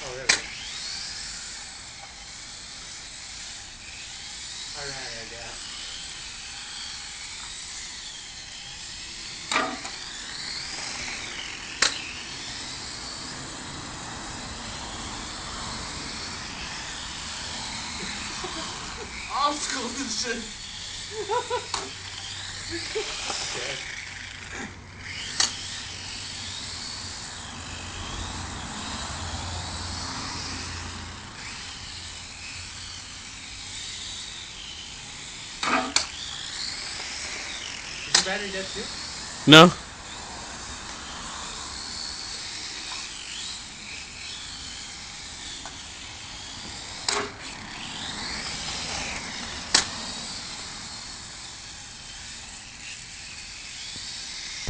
Oh, there we go. I ran out of gas. Obstacles and shit. Shit. Is your battery dead too? No.